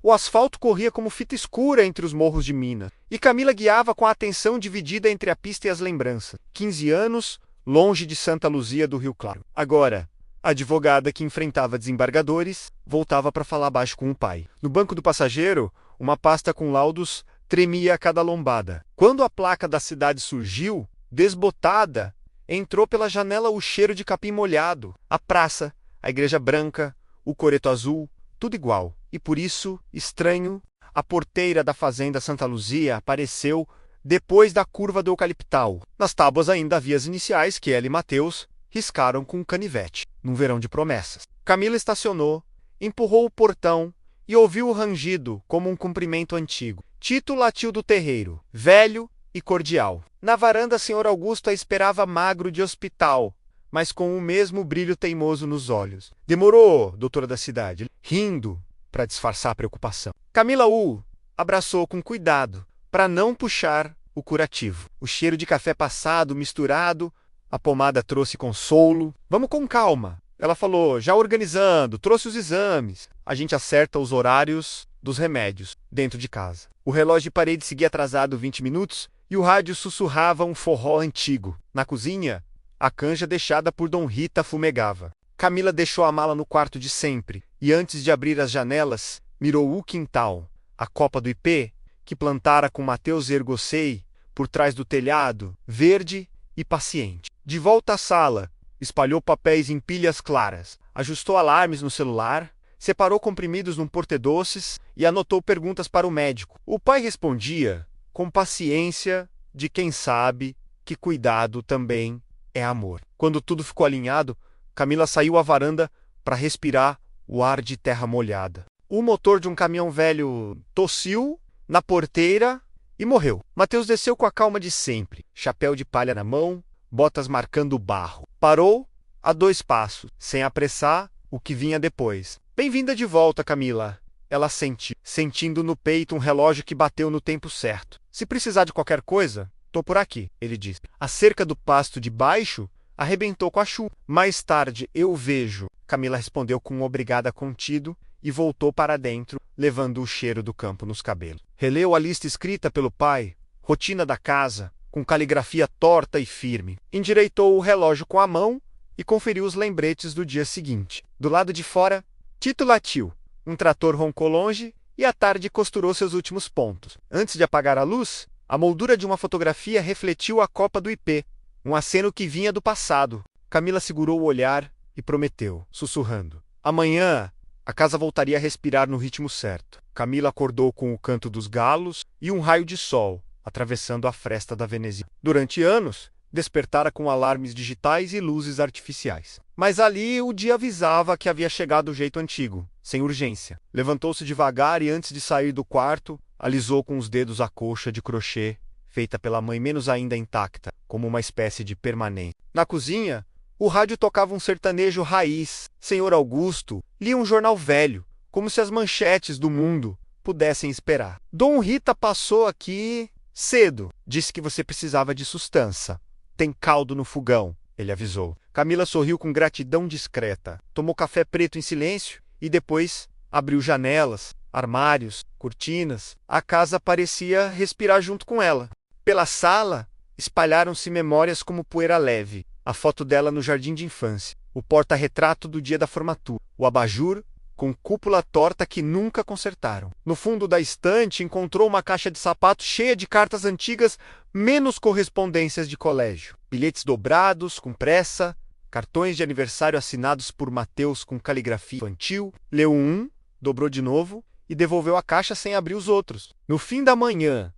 O asfalto corria como fita escura entre os morros de Minas, e Camila guiava com a atenção dividida entre a pista e as lembranças. 15 anos, longe de Santa Luzia do Rio Claro. Agora, a advogada que enfrentava desembargadores voltava para falar baixo com o pai. No banco do passageiro, uma pasta com laudos tremia a cada lombada. Quando a placa da cidade surgiu, desbotada, entrou pela janela o cheiro de capim molhado. A praça, a igreja branca, o coreto azul, tudo igual. E por isso, estranho, a porteira da fazenda Santa Luzia apareceu depois da curva do eucaliptal. Nas tábuas ainda havia as iniciais que ela e Mateus riscaram com um canivete, num verão de promessas. Camila estacionou, empurrou o portão e ouviu o rangido como um cumprimento antigo. Tito latiu do terreiro, velho e cordial. Na varanda, Sr. Augusto a esperava magro de hospital, mas com o mesmo brilho teimoso nos olhos. Demorou, doutora da cidade, rindo para disfarçar a preocupação. Camila o abraçou com cuidado, para não puxar o curativo. O cheiro de café passado misturado, a pomada trouxe consolo. Vamos com calma. Ela falou, já organizando, trouxe os exames. A gente acerta os horários dos remédios dentro de casa. O relógio de parede seguia atrasado 20 minutos e o rádio sussurrava um forró antigo. Na cozinha, a canja deixada por Dom Rita fumegava. Camila deixou a mala no quarto de sempre e antes de abrir as janelas, mirou o quintal, a copa do ipê, que plantara com Mateus Ergocei, por trás do telhado, verde e paciente. De volta à sala, espalhou papéis em pilhas claras, ajustou alarmes no celular, separou comprimidos num porta-doces e anotou perguntas para o médico. O pai respondia, com paciência de quem sabe que cuidado também é amor. Quando tudo ficou alinhado, Camila saiu à varanda para respirar o ar de terra molhada. O motor de um caminhão velho tossiu na porteira e morreu. Mateus desceu com a calma de sempre, chapéu de palha na mão, botas marcando o barro. Parou a 2 passos, sem apressar o que vinha depois. Bem-vinda de volta, Camila. Ela sentiu, sentindo no peito um relógio que bateu no tempo certo. Se precisar de qualquer coisa, tô por aqui, ele disse. A cerca do pasto de baixo arrebentou com a chuva. Mais tarde eu vejo, Camila respondeu com um obrigada contido e voltou para dentro, levando o cheiro do campo nos cabelos. Releu a lista escrita pelo pai, rotina da casa, com caligrafia torta e firme. Endireitou o relógio com a mão e conferiu os lembretes do dia seguinte. Do lado de fora, Tito latiu, um trator roncou longe e a tarde costurou seus últimos pontos. Antes de apagar a luz, a moldura de uma fotografia refletiu a copa do ipê, um aceno que vinha do passado. Camila segurou o olhar e prometeu, sussurrando. Amanhã, a casa voltaria a respirar no ritmo certo. Camila acordou com o canto dos galos e um raio de sol, atravessando a fresta da veneziana. Durante anos, despertara com alarmes digitais e luzes artificiais. Mas ali o dia avisava que havia chegado o jeito antigo, sem urgência. Levantou-se devagar e antes de sair do quarto, alisou com os dedos a colcha de crochê, feita pela mãe menos ainda intacta, como uma espécie de permanente. Na cozinha, o rádio tocava um sertanejo raiz. Sr. Augusto lia um jornal velho, como se as manchetes do mundo pudessem esperar. Dom Rita passou aqui cedo. Disse que você precisava de sustância. Tem caldo no fogão, ele avisou. Camila sorriu com gratidão discreta. Tomou café preto em silêncio e depois abriu janelas, armários, cortinas. A casa parecia respirar junto com ela. Pela sala, espalharam-se memórias como poeira leve. A foto dela no jardim de infância, o porta-retrato do dia da formatura, o abajur com cúpula torta que nunca consertaram. No fundo da estante encontrou uma caixa de sapatos cheia de cartas antigas, menos correspondências de colégio. Bilhetes dobrados, com pressa, cartões de aniversário assinados por Mateus com caligrafia infantil. Leu um, dobrou de novo e devolveu a caixa sem abrir os outros. No fim da manhã,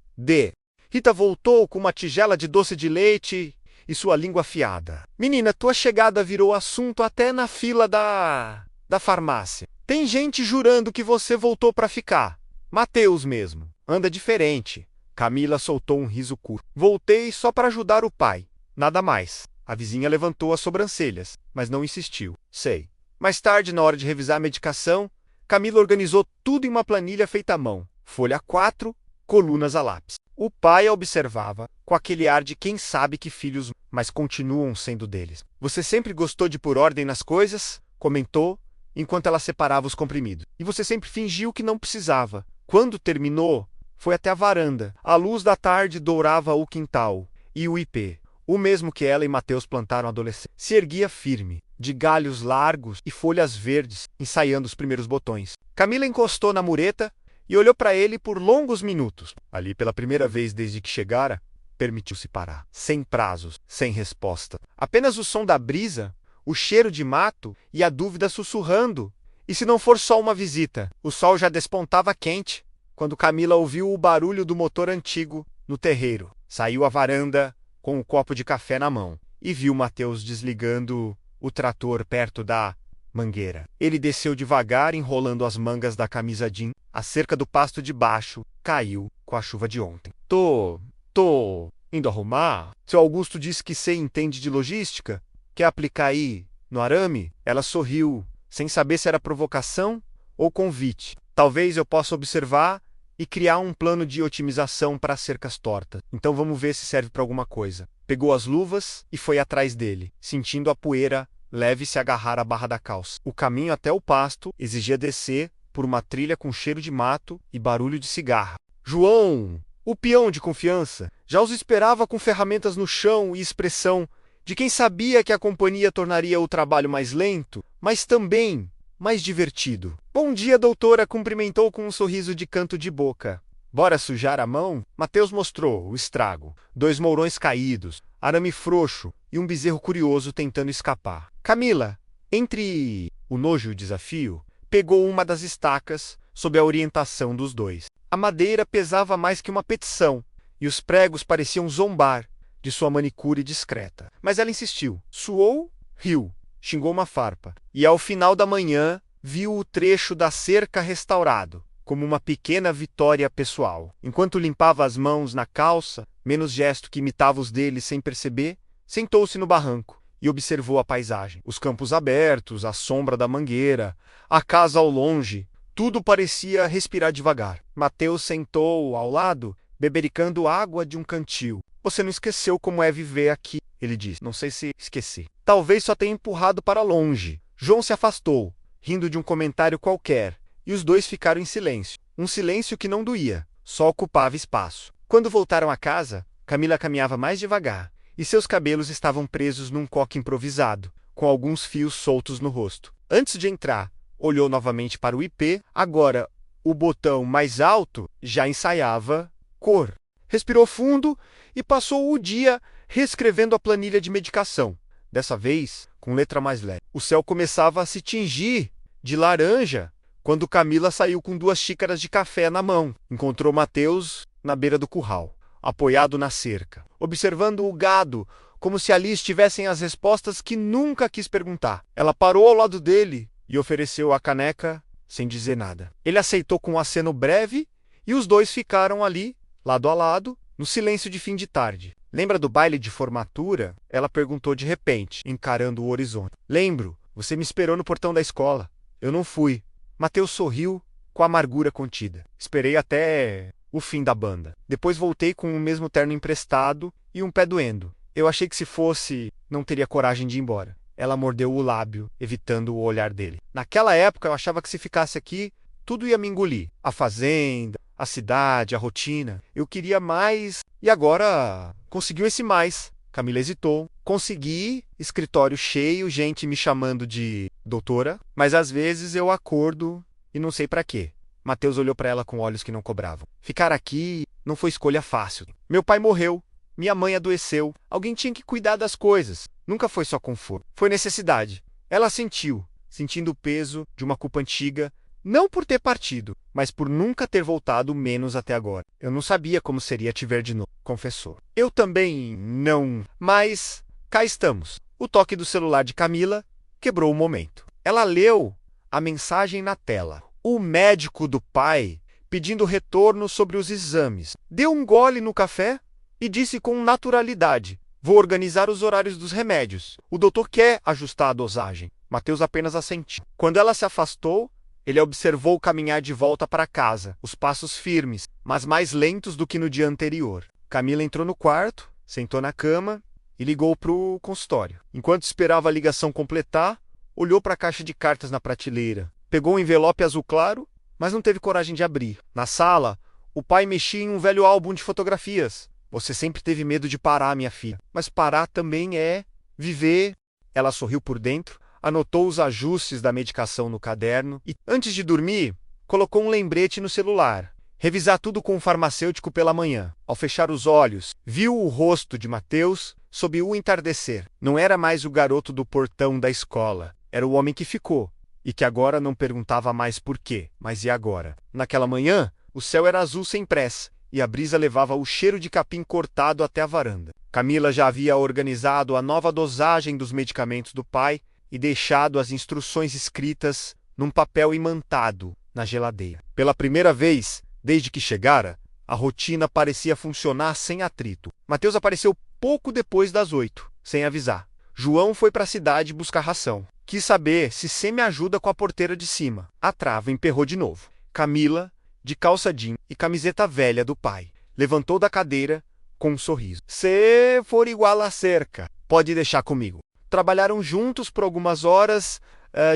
Rita voltou com uma tigela de doce de leite e sua língua afiada. Menina, tua chegada virou assunto até na fila da farmácia. Tem gente jurando que você voltou para ficar. Mateus mesmo. Anda diferente. Camila soltou um riso curto. Voltei só para ajudar o pai. Nada mais. A vizinha levantou as sobrancelhas, mas não insistiu. Sei. Mais tarde, na hora de revisar a medicação, Camila organizou tudo em uma planilha feita à mão. Folha 4, colunas a lápis. O pai a observava, com aquele ar de quem sabe que filhos, mas continuam sendo deles. Você sempre gostou de pôr ordem nas coisas? Comentou, enquanto ela separava os comprimidos. E você sempre fingiu que não precisava. Quando terminou, foi até a varanda. A luz da tarde dourava o quintal. E o ipê, o mesmo que ela e Mateus plantaram adolescente, se erguia firme, de galhos largos e folhas verdes, ensaiando os primeiros botões. Camila encostou na mureta e olhou para ele por longos minutos. Ali, pela primeira vez desde que chegara, permitiu-se parar. Sem prazos, sem resposta. Apenas o som da brisa, o cheiro de mato e a dúvida sussurrando. E se não for só uma visita? O sol já despontava quente, quando Camila ouviu o barulho do motor antigo no terreiro. Saiu à varanda com um copo de café na mão e viu Mateus desligando o trator perto da mangueira. Ele desceu devagar, enrolando as mangas da camisa jeans. A cerca do pasto de baixo caiu com a chuva de ontem. Tô indo arrumar. Seu Augusto disse que você entende de logística. Quer aplicar aí no arame? Ela sorriu, sem saber se era provocação ou convite. Talvez eu possa observar e criar um plano de otimização para as cercas tortas. Então vamos ver se serve para alguma coisa. Pegou as luvas e foi atrás dele, sentindo a poeira leve se agarrar à barra da calça. O caminho até o pasto exigia descer por uma trilha com cheiro de mato e barulho de cigarra. João, o peão de confiança, já os esperava com ferramentas no chão e expressão de quem sabia que a companhia tornaria o trabalho mais lento, mas também mais divertido. Bom dia, doutora, cumprimentou com um sorriso de canto de boca. Bora sujar a mão? Mateus mostrou o estrago. 2 mourões caídos, arame frouxo e um bezerro curioso tentando escapar. Camila, entre o nojo e o desafio, pegou uma das estacas sob a orientação dos dois. A madeira pesava mais que uma petição e os pregos pareciam zombar de sua manicure discreta. Mas ela insistiu. Suou, riu, xingou uma farpa. E ao final da manhã, viu o trecho da cerca restaurado, como uma pequena vitória pessoal. Enquanto limpava as mãos na calça, menos gesto que imitava os dele sem perceber, sentou-se no barranco e observou a paisagem. Os campos abertos, a sombra da mangueira, a casa ao longe, tudo parecia respirar devagar. Mateus sentou ao lado, bebericando água de um cantil. Você não esqueceu como é viver aqui, ele disse. Não sei se esqueci. Talvez só tenha empurrado para longe. João se afastou, rindo de um comentário qualquer, e os dois ficaram em silêncio. Um silêncio que não doía, só ocupava espaço. Quando voltaram à casa, Camila caminhava mais devagar, e seus cabelos estavam presos num coque improvisado, com alguns fios soltos no rosto. Antes de entrar, olhou novamente para o ipê. Agora, o botão mais alto já ensaiava cor. Respirou fundo e passou o dia reescrevendo a planilha de medicação. Dessa vez, com letra mais leve. O céu começava a se tingir de laranja quando Camila saiu com 2 xícaras de café na mão. Encontrou Mateus na beira do curral, apoiado na cerca, observando o gado como se ali estivessem as respostas que nunca quis perguntar. Ela parou ao lado dele e ofereceu a caneca sem dizer nada. Ele aceitou com um aceno breve e os dois ficaram ali, lado a lado, no silêncio de fim de tarde. Lembra do baile de formatura? Ela perguntou de repente, encarando o horizonte. Lembro, você me esperou no portão da escola. Eu não fui. Mateus sorriu com a amargura contida. Esperei até o fim da banda. Depois voltei com o mesmo terno emprestado e um pé doendo. Eu achei que se fosse, não teria coragem de ir embora. Ela mordeu o lábio, evitando o olhar dele. Naquela época eu achava que se ficasse aqui, tudo ia me engolir. A fazenda, a cidade, a rotina. Eu queria mais e agora conseguiu esse mais. Camila hesitou. Consegui, escritório cheio, gente me chamando de doutora, mas às vezes eu acordo e não sei para quê. Mateus olhou para ela com olhos que não cobravam. Ficar aqui não foi escolha fácil. Meu pai morreu, minha mãe adoeceu, alguém tinha que cuidar das coisas. Nunca foi só conforto, foi necessidade. Ela sentiu, sentindo o peso de uma culpa antiga, não por ter partido, mas por nunca ter voltado menos até agora. Eu não sabia como seria te ver de novo, confessou. Eu também não, mas cá estamos. O toque do celular de Camila quebrou o momento. Ela leu a mensagem na tela. O médico do pai pedindo retorno sobre os exames. Deu um gole no café e disse com naturalidade: vou organizar os horários dos remédios. O doutor quer ajustar a dosagem. Mateus apenas assentiu. Quando ela se afastou, ele observou caminhar de volta para casa, os passos firmes, mas mais lentos do que no dia anterior. Camila entrou no quarto, sentou na cama e ligou para o consultório. Enquanto esperava a ligação completar, olhou para a caixa de cartas na prateleira, pegou um envelope azul claro, mas não teve coragem de abrir. Na sala, o pai mexia em um velho álbum de fotografias. Você sempre teve medo de parar, minha filha. Mas parar também é viver. Ela sorriu por dentro, anotou os ajustes da medicação no caderno e, antes de dormir, colocou um lembrete no celular. Revisar tudo com o farmacêutico pela manhã. Ao fechar os olhos, viu o rosto de Mateus sob o entardecer. Não era mais o garoto do portão da escola. Era o homem que ficou, e que agora não perguntava mais por quê, mas e agora? Naquela manhã, o céu era azul sem pressa, e a brisa levava o cheiro de capim cortado até a varanda. Camila já havia organizado a nova dosagem dos medicamentos do pai e deixado as instruções escritas num papel imantado na geladeira. Pela primeira vez, desde que chegara, a rotina parecia funcionar sem atrito. Mateus apareceu pouco depois das 8, sem avisar. João foi para a cidade buscar ração. Quis saber se semi-ajuda com a porteira de cima. A trava emperrou de novo. Camila, de calça jeans e camiseta velha do pai, levantou da cadeira com um sorriso. Se for igual à cerca, pode deixar comigo. Trabalharam juntos por algumas horas,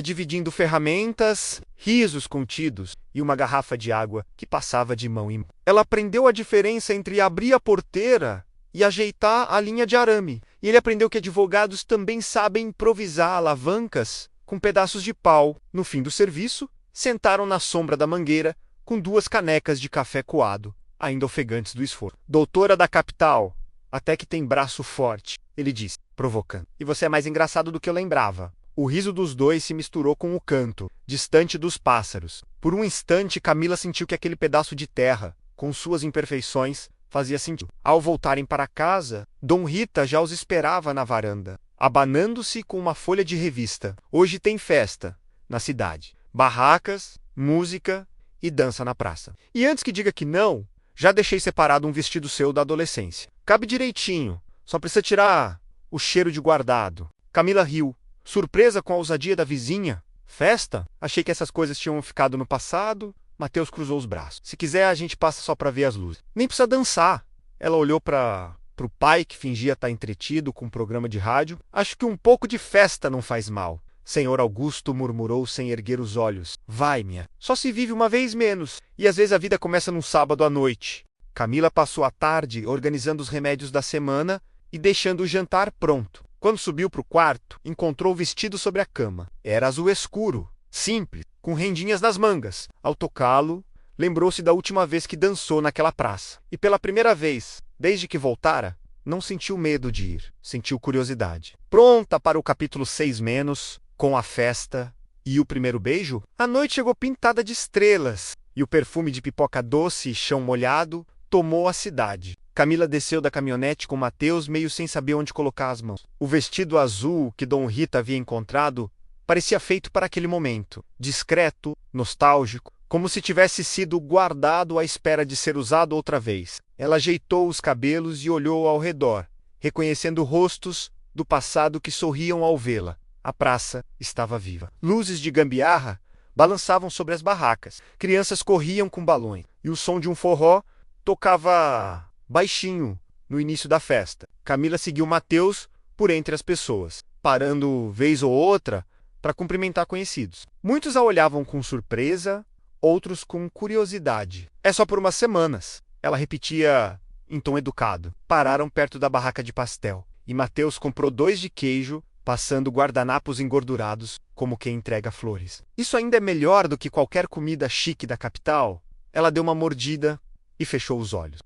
dividindo ferramentas, risos contidos e uma garrafa de água que passava de mão em mão. Ela aprendeu a diferença entre abrir a porteira e ajeitar a linha de arame. E ele aprendeu que advogados também sabem improvisar alavancas com pedaços de pau. No fim do serviço, sentaram na sombra da mangueira com 2 canecas de café coado, ainda ofegantes do esforço. Doutora da capital, até que tem braço forte, ele disse, provocando. E você é mais engraçado do que eu lembrava. O riso dos dois se misturou com o canto, distante dos pássaros. Por um instante, Camila sentiu que aquele pedaço de terra, com suas imperfeições, fazia sentido. Ao voltarem para casa, Dom Rita já os esperava na varanda, abanando-se com uma folha de revista. Hoje tem festa na cidade. Barracas, música e dança na praça. E antes que diga que não, já deixei separado um vestido seu da adolescência. Cabe direitinho, só precisa tirar o cheiro de guardado. Camila riu, surpresa com a ousadia da vizinha. Festa? Achei que essas coisas tinham ficado no passado. Mateus cruzou os braços. Se quiser, a gente passa só para ver as luzes. Nem precisa dançar. Ela olhou para o pai, que fingia estar entretido com um programa de rádio. Acho que um pouco de festa não faz mal. Senhor Augusto murmurou sem erguer os olhos. Vai, minha. Só se vive uma vez menos. E às vezes a vida começa num sábado à noite. Camila passou a tarde organizando os remédios da semana e deixando o jantar pronto. Quando subiu para o quarto, encontrou o vestido sobre a cama. Era azul escuro, simples, com rendinhas nas mangas. Ao tocá-lo, lembrou-se da última vez que dançou naquela praça. E pela primeira vez, desde que voltara, não sentiu medo de ir. Sentiu curiosidade. Pronta para o capítulo 6-, com a festa e o primeiro beijo, a noite chegou pintada de estrelas, e o perfume de pipoca doce e chão molhado tomou a cidade. Camila desceu da caminhonete com Mateus meio sem saber onde colocar as mãos. O vestido azul que Dom Rita havia encontrado parecia feito para aquele momento, discreto, nostálgico, como se tivesse sido guardado à espera de ser usado outra vez. Ela ajeitou os cabelos e olhou ao redor, reconhecendo rostos do passado que sorriam ao vê-la. A praça estava viva. Luzes de gambiarra balançavam sobre as barracas. Crianças corriam com balões. E o som de um forró tocava baixinho no início da festa. Camila seguiu Mateus por entre as pessoas, parando vez ou outra para cumprimentar conhecidos. Muitos a olhavam com surpresa, outros com curiosidade. É só por umas semanas. Ela repetia em tom educado. Pararam perto da barraca de pastel. E Mateus comprou 2 de queijo, passando guardanapos engordurados como quem entrega flores. Isso ainda é melhor do que qualquer comida chique da capital? Ela deu uma mordida e fechou os olhos.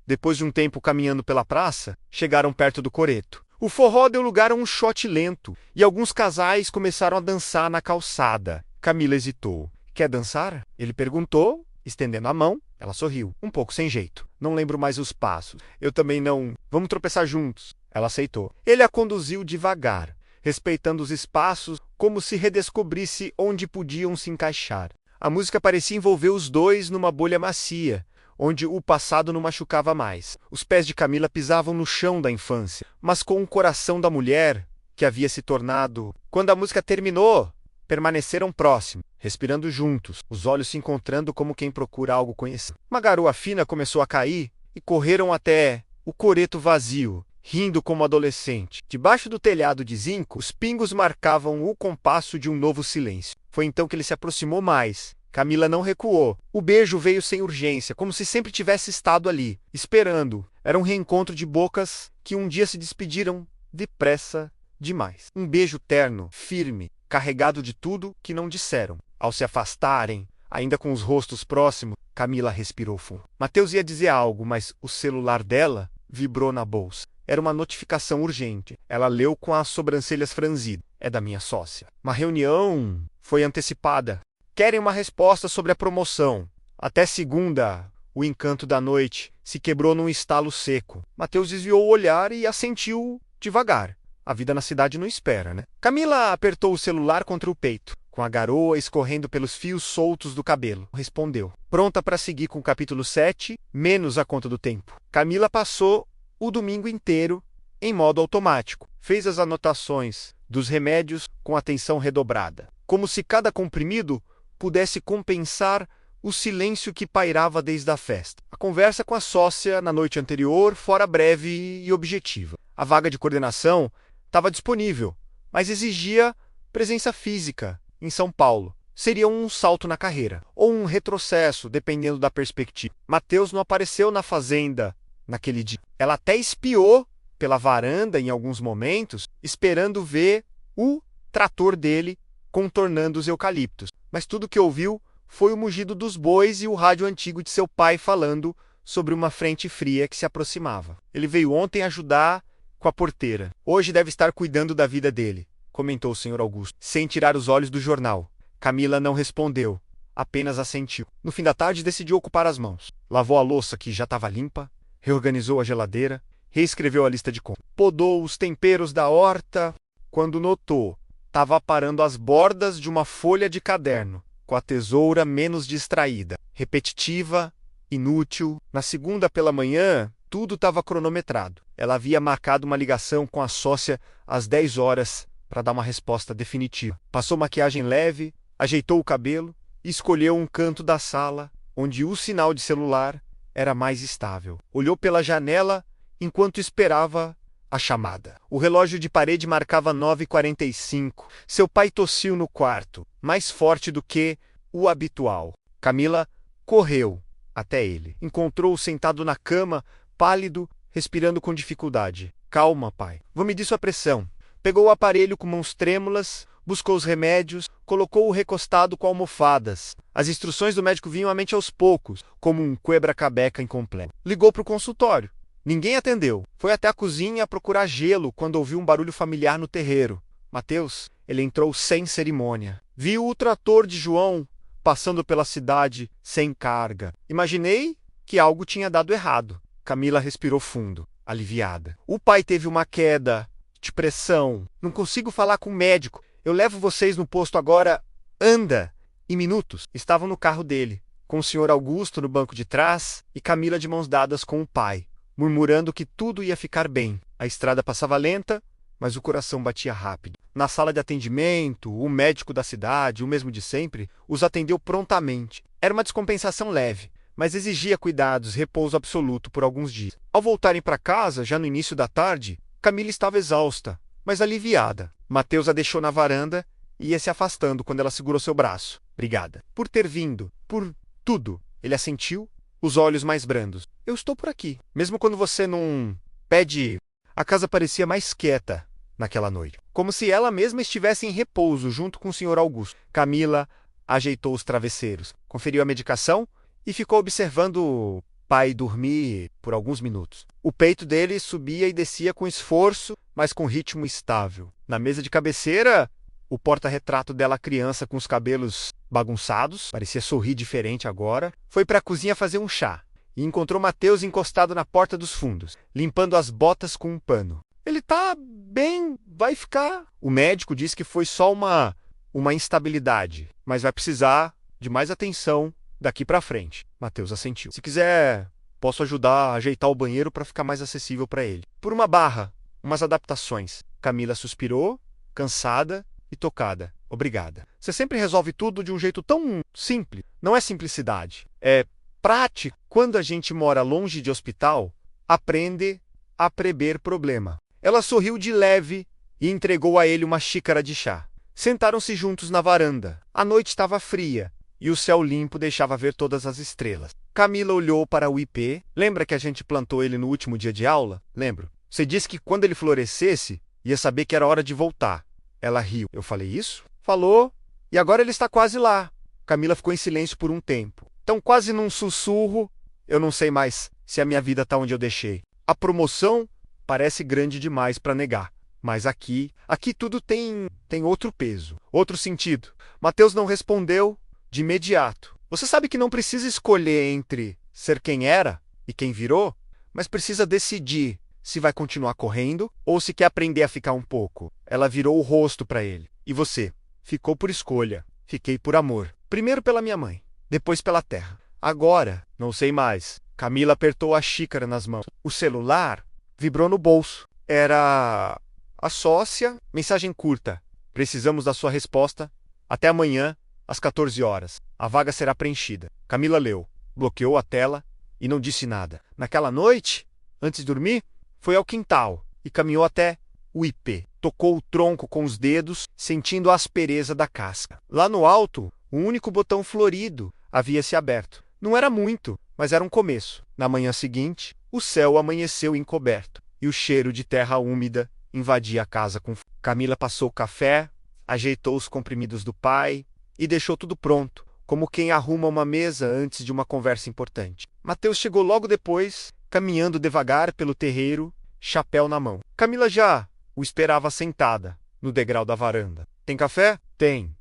Depois de um tempo caminhando pela praça, chegaram perto do coreto. O forró deu lugar a um shot lento, e alguns casais começaram a dançar na calçada. Camila hesitou. Quer dançar? Ele perguntou, estendendo a mão. Ela sorriu, um pouco sem jeito. Não lembro mais os passos. Eu também não. Vamos tropeçar juntos. Ela aceitou. Ele a conduziu devagar, respeitando os espaços como se redescobrisse onde podiam se encaixar. A música parecia envolver os dois numa bolha macia, onde o passado não machucava mais. Os pés de Camila pisavam no chão da infância, mas com o coração da mulher que havia se tornado. Quando a música terminou, permaneceram próximos, respirando juntos, os olhos se encontrando como quem procura algo conhecido. Uma garoa fina começou a cair e correram até o coreto vazio, rindo como adolescente. Debaixo do telhado de zinco, os pingos marcavam o compasso de um novo silêncio. Foi então que ele se aproximou mais. Camila não recuou. O beijo veio sem urgência, como se sempre tivesse estado ali, esperando. Era um reencontro de bocas que um dia se despediram depressa demais. Um beijo terno, firme, carregado de tudo que não disseram. Ao se afastarem, ainda com os rostos próximos, Camila respirou fundo. Mateus ia dizer algo, mas o celular dela vibrou na bolsa. Era uma notificação urgente. Ela leu com as sobrancelhas franzidas. É da minha sócia. Uma reunião foi antecipada. Querem uma resposta sobre a promoção. Até segunda, o encanto da noite se quebrou num estalo seco. Mateus desviou o olhar e assentiu devagar. A vida na cidade não espera, né? Camila apertou o celular contra o peito, com a garoa escorrendo pelos fios soltos do cabelo. Respondeu. Pronta para seguir com o capítulo 7, menos a conta do tempo. Camila passou o domingo inteiro em modo automático. Fez as anotações dos remédios com atenção redobrada, como se cada comprimido pudesse compensar o silêncio que pairava desde a festa. A conversa com a sócia na noite anterior fora breve e objetiva. A vaga de coordenação estava disponível, mas exigia presença física em São Paulo. Seria um salto na carreira, ou um retrocesso, dependendo da perspectiva. Mateus não apareceu na fazenda naquele dia. Ela até espiou pela varanda em alguns momentos, esperando ver o trator dele contornando os eucaliptos. Mas tudo que ouviu foi o mugido dos bois e o rádio antigo de seu pai falando sobre uma frente fria que se aproximava. Ele veio ontem ajudar com a porteira. Hoje deve estar cuidando da vida dele, comentou o Sr. Augusto, sem tirar os olhos do jornal. Camila não respondeu, apenas assentiu. No fim da tarde decidiu ocupar as mãos. Lavou a louça que já estava limpa, reorganizou a geladeira, reescreveu a lista de compras. Podou os temperos da horta quando notou estava aparando as bordas de uma folha de caderno, com a tesoura menos distraída, repetitiva, inútil. Na segunda pela manhã, tudo estava cronometrado. Ela havia marcado uma ligação com a sócia às 10 horas para dar uma resposta definitiva. Passou maquiagem leve, ajeitou o cabelo e escolheu um canto da sala onde o sinal de celular era mais estável. Olhou pela janela enquanto esperava a chamada. O relógio de parede marcava 9h45. Seu pai tossiu no quarto, mais forte do que o habitual. Camila correu até ele. Encontrou-o sentado na cama, pálido, respirando com dificuldade. Calma, pai. Vou medir sua pressão. Pegou o aparelho com mãos trêmulas, buscou os remédios, colocou-o recostado com almofadas. As instruções do médico vinham à mente aos poucos, como um quebra-cabeça incompleto. Ligou para o consultório. Ninguém atendeu. Foi até a cozinha procurar gelo quando ouviu um barulho familiar no terreiro. Mateus, ele entrou sem cerimônia. Viu o trator de João passando pela cidade sem carga. Imaginei que algo tinha dado errado. Camila respirou fundo, aliviada. O pai teve uma queda de pressão. Não consigo falar com o médico. Eu levo vocês no posto agora. Anda! Em minutos, estavam no carro dele, com o Sr. Augusto no banco de trás e Camila de mãos dadas com o pai, murmurando que tudo ia ficar bem. A estrada passava lenta, mas o coração batia rápido. Na sala de atendimento, o médico da cidade, o mesmo de sempre, os atendeu prontamente. Era uma descompensação leve, mas exigia cuidados, repouso absoluto por alguns dias. Ao voltarem para casa, já no início da tarde, Camila estava exausta, mas aliviada. Mateus a deixou na varanda e ia se afastando quando ela segurou seu braço. Obrigada. Por ter vindo. Por tudo. Ele assentiu, os olhos mais brandos. Eu estou por aqui. Mesmo quando você não pede... A casa parecia mais quieta naquela noite, como se ela mesma estivesse em repouso junto com o Sr. Augusto. Camila ajeitou os travesseiros, conferiu a medicação e ficou observando o pai dormir por alguns minutos. O peito dele subia e descia com esforço, mas com ritmo estável. Na mesa de cabeceira, o porta-retrato dela criança com os cabelos bagunçados, parecia sorrir diferente agora, foi para a cozinha fazer um chá e encontrou Mateus encostado na porta dos fundos, limpando as botas com um pano. Ele tá bem, vai ficar. O médico disse que foi só uma instabilidade, mas vai precisar de mais atenção daqui para frente. Mateus assentiu. Se quiser, posso ajudar a ajeitar o banheiro para ficar mais acessível para ele. Por uma barra, umas adaptações. Camila suspirou, cansada e tocada. Obrigada. Você sempre resolve tudo de um jeito tão simples. Não é simplicidade, é prática. Quando a gente mora longe de hospital, aprende a prever problema. Ela sorriu de leve e entregou a ele uma xícara de chá. Sentaram-se juntos na varanda. A noite estava fria e o céu limpo deixava ver todas as estrelas. Camila olhou para o ipê. Lembra que a gente plantou ele no último dia de aula? Lembro. Você disse que quando ele florescesse, ia saber que era hora de voltar. Ela riu. Eu falei isso? Falou. E agora ele está quase lá. Camila ficou em silêncio por um tempo. Então, quase num sussurro, eu não sei mais se a minha vida está onde eu deixei. A promoção parece grande demais para negar. Mas aqui tudo tem outro peso, outro sentido. Mateus não respondeu de imediato. Você sabe que não precisa escolher entre ser quem era e quem virou, mas precisa decidir se vai continuar correndo ou se quer aprender a ficar um pouco. Ela virou o rosto para ele. E você? Ficou por escolha. Fiquei por amor. Primeiro pela minha mãe, depois pela terra. Agora, não sei mais. Camila apertou a xícara nas mãos. O celular vibrou no bolso. Era a sócia. Mensagem curta. Precisamos da sua resposta até amanhã, às 14 horas. A vaga será preenchida. Camila leu, bloqueou a tela e não disse nada. Naquela noite, antes de dormir, foi ao quintal e caminhou até o ipê. Tocou o tronco com os dedos, sentindo a aspereza da casca. Lá no alto, o único botão florido havia se aberto. Não era muito, mas era um começo. Na manhã seguinte, o céu amanheceu encoberto e o cheiro de terra úmida invadia a casa com... Camila passou o café, ajeitou os comprimidos do pai e deixou tudo pronto, como quem arruma uma mesa antes de uma conversa importante. Mateus chegou logo depois, caminhando devagar pelo terreiro, chapéu na mão. Camila já o esperava sentada, no degrau da varanda. Tem café? Tem.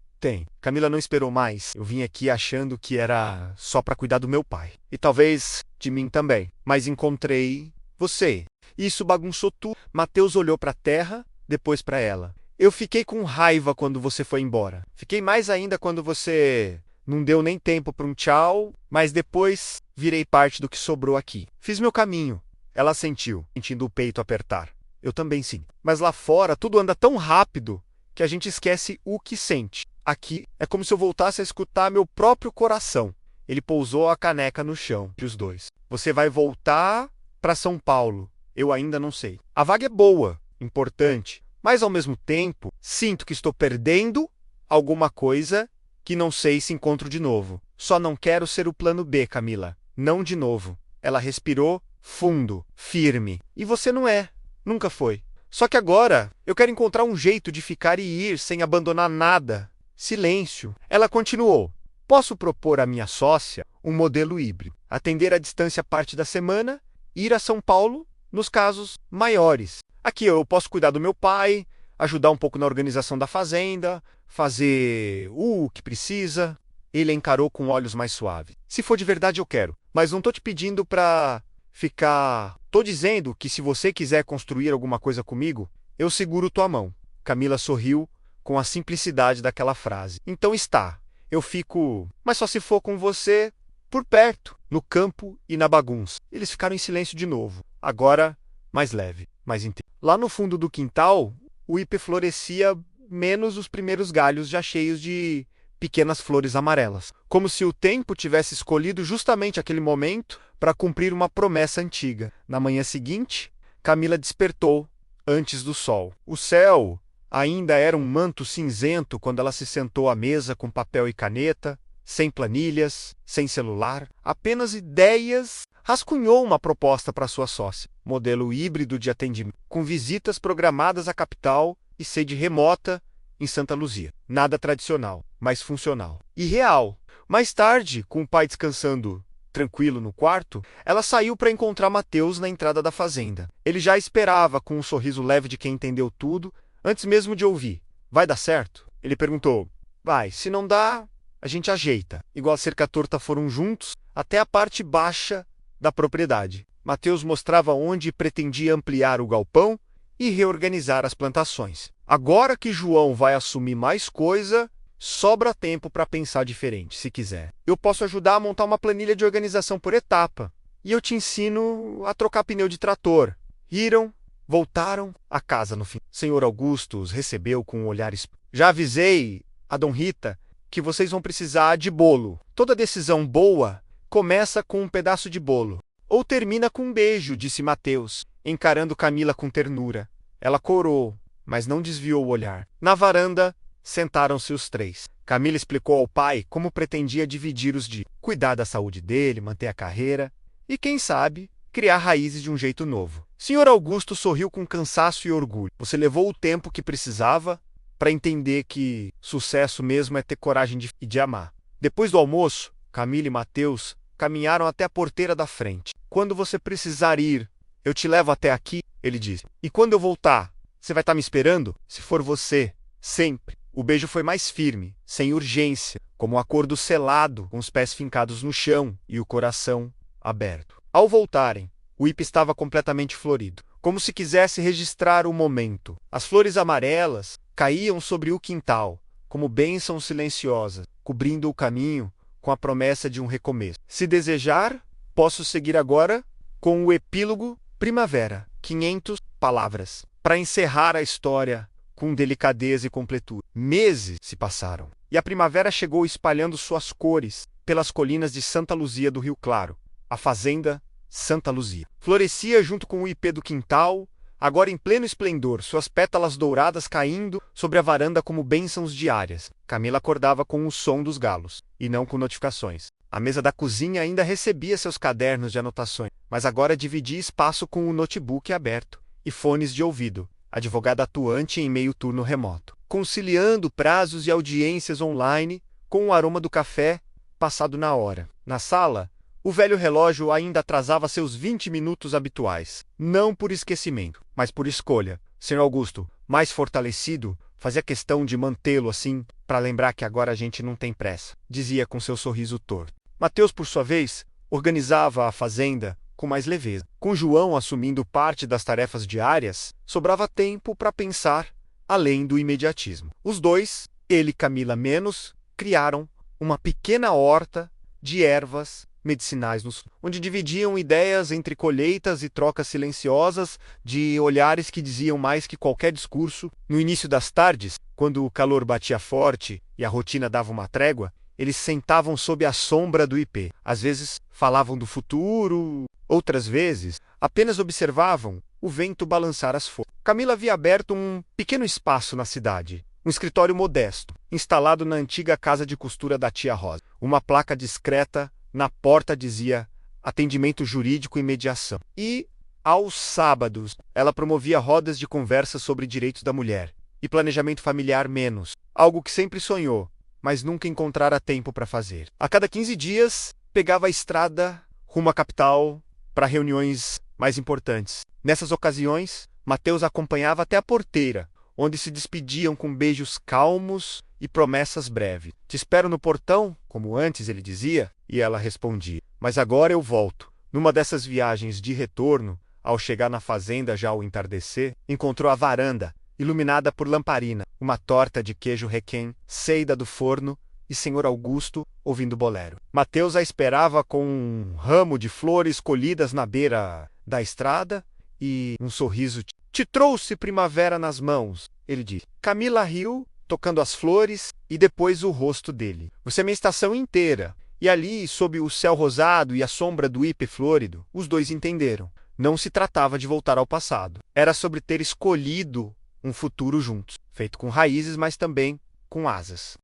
Camila não esperou mais. Eu vim aqui achando que era só para cuidar do meu pai. E talvez de mim também. Mas encontrei você. Isso bagunçou tudo. Mateus olhou para a terra, depois para ela. Eu fiquei com raiva quando você foi embora. Fiquei mais ainda quando você não deu nem tempo para um tchau, mas depois virei parte do que sobrou aqui. Fiz meu caminho. Ela sentiu, sentindo o peito apertar. Eu também sim. Mas lá fora tudo anda tão rápido que a gente esquece o que sente. Aqui é como se eu voltasse a escutar meu próprio coração. Ele pousou a caneca no chão, entre os dois. Você vai voltar para São Paulo. Eu ainda não sei. A vaga é boa, importante, mas ao mesmo tempo sinto que estou perdendo alguma coisa que não sei se encontro de novo. Só não quero ser o plano B, Camila. Não de novo. Ela respirou fundo, firme. E você não é. Nunca foi. Só que agora eu quero encontrar um jeito de ficar e ir sem abandonar nada. Silêncio. Ela continuou. Posso propor à minha sócia um modelo híbrido. Atender à distância parte da semana, ir a São Paulo nos casos maiores. Aqui eu posso cuidar do meu pai, ajudar um pouco na organização da fazenda, fazer o que precisa. Ele a encarou com olhos mais suaves. Se for de verdade eu quero, mas não tô te pedindo pra ficar... Tô dizendo que se você quiser construir alguma coisa comigo, eu seguro tua mão. Camila sorriu com a simplicidade daquela frase. Então está. Eu fico... Mas só se for com você, por perto, no campo e na bagunça. Eles ficaram em silêncio de novo. Agora, mais leve, mais inteiro. Lá no fundo do quintal, o ipê florescia menos os primeiros galhos já cheios de pequenas flores amarelas. Como se o tempo tivesse escolhido justamente aquele momento para cumprir uma promessa antiga. Na manhã seguinte, Camila despertou antes do sol. O céu ainda era um manto cinzento quando ela se sentou à mesa com papel e caneta, sem planilhas, sem celular, apenas ideias. Rascunhou uma proposta para sua sócia, modelo híbrido de atendimento, com visitas programadas à capital e sede remota em Santa Luzia. Nada tradicional, mas funcional. E real. Mais tarde, com o pai descansando tranquilo no quarto, ela saiu para encontrar Mateus na entrada da fazenda. Ele já esperava com um sorriso leve de quem entendeu tudo, antes mesmo de ouvir. Vai dar certo? Ele perguntou. Vai, se não dá, a gente ajeita. Igual a cerca torta foram juntos até a parte baixa da propriedade. Mateus mostrava onde pretendia ampliar o galpão e reorganizar as plantações. Agora que João vai assumir mais coisa, sobra tempo para pensar diferente, se quiser. Eu posso ajudar a montar uma planilha de organização por etapa. E eu te ensino a trocar pneu de trator. Riram, voltaram à casa no fim. Senhor Augusto os recebeu com um olhar... Já avisei a Dom Rita que vocês vão precisar de bolo. Toda decisão boa começa com um pedaço de bolo. Ou termina com um beijo, disse Mateus, encarando Camila com ternura. Ela corou, mas não desviou o olhar. Na varanda, sentaram-se os três. Camila explicou ao pai como pretendia dividir os dias, cuidar da saúde dele, manter a carreira e, quem sabe, criar raízes de um jeito novo. Sr. Augusto sorriu com cansaço e orgulho. Você levou o tempo que precisava para entender que sucesso mesmo é ter coragem de amar. Depois do almoço, Camila e Mateus caminharam até a porteira da frente. Quando você precisar ir, eu te levo até aqui, ele disse. E quando eu voltar, você vai estar me esperando? Se for você, sempre. O beijo foi mais firme, sem urgência, como um acordo selado, com os pés fincados no chão e o coração aberto. Ao voltarem, o ipê estava completamente florido, como se quisesse registrar o momento. As flores amarelas caíam sobre o quintal, como bênçãos silenciosas, cobrindo o caminho com a promessa de um recomeço. Se desejar, posso seguir agora com o epílogo Primavera, 500 palavras, para encerrar a história com delicadeza e completude. Meses se passaram, e a primavera chegou espalhando suas cores pelas colinas de Santa Luzia do Rio Claro. A fazenda Santa Luzia florescia junto com o ipê do quintal, agora em pleno esplendor, suas pétalas douradas caindo sobre a varanda como bênçãos diárias. Camila acordava com o som dos galos, e não com notificações. A mesa da cozinha ainda recebia seus cadernos de anotações, mas agora dividia espaço com o notebook aberto e fones de ouvido, advogada atuante em meio turno remoto, conciliando prazos e audiências online com o aroma do café passado na hora. Na sala, o velho relógio ainda atrasava seus 20 minutos habituais, não por esquecimento, mas por escolha. Sr. Augusto, mais fortalecido, fazia questão de mantê-lo assim, para lembrar que agora a gente não tem pressa, dizia com seu sorriso torto. Mateus, por sua vez, organizava a fazenda com mais leveza. Com João assumindo parte das tarefas diárias, sobrava tempo para pensar além do imediatismo. Os dois, ele e Camila menos, criaram uma pequena horta de ervas medicinais, onde dividiam ideias entre colheitas e trocas silenciosas de olhares que diziam mais que qualquer discurso. No início das tardes, quando o calor batia forte e a rotina dava uma trégua, eles sentavam sob a sombra do ipê. Às vezes falavam do futuro, outras vezes apenas observavam o vento balançar as folhas. Camila havia aberto um pequeno espaço na cidade, um escritório modesto, instalado na antiga casa de costura da tia Rosa. Uma placa discreta na porta dizia atendimento jurídico e mediação. E, aos sábados, ela promovia rodas de conversa sobre direitos da mulher e planejamento familiar menos, algo que sempre sonhou, mas nunca encontrara tempo para fazer. A cada 15 dias, pegava a estrada rumo à capital para reuniões mais importantes. Nessas ocasiões, Mateus acompanhava até a porteira, onde se despediam com beijos calmos e promessas breves. Te espero no portão, como antes ele dizia, e ela respondia. Mas agora eu volto. Numa dessas viagens de retorno, ao chegar na fazenda já ao entardecer, encontrou a varanda, iluminada por lamparina, uma torta de queijo requém, saída do forno, e Sr. Augusto ouvindo bolero. Mateus a esperava com um ramo de flores colhidas na beira da estrada e um sorriso. Te trouxe primavera nas mãos, ele disse. Camila riu, tocando as flores, e depois o rosto dele. Você é minha estação inteira. E ali, sob o céu rosado e a sombra do ipê florido, os dois entenderam. Não se tratava de voltar ao passado. Era sobre ter escolhido um futuro juntos, feito com raízes, mas também com asas.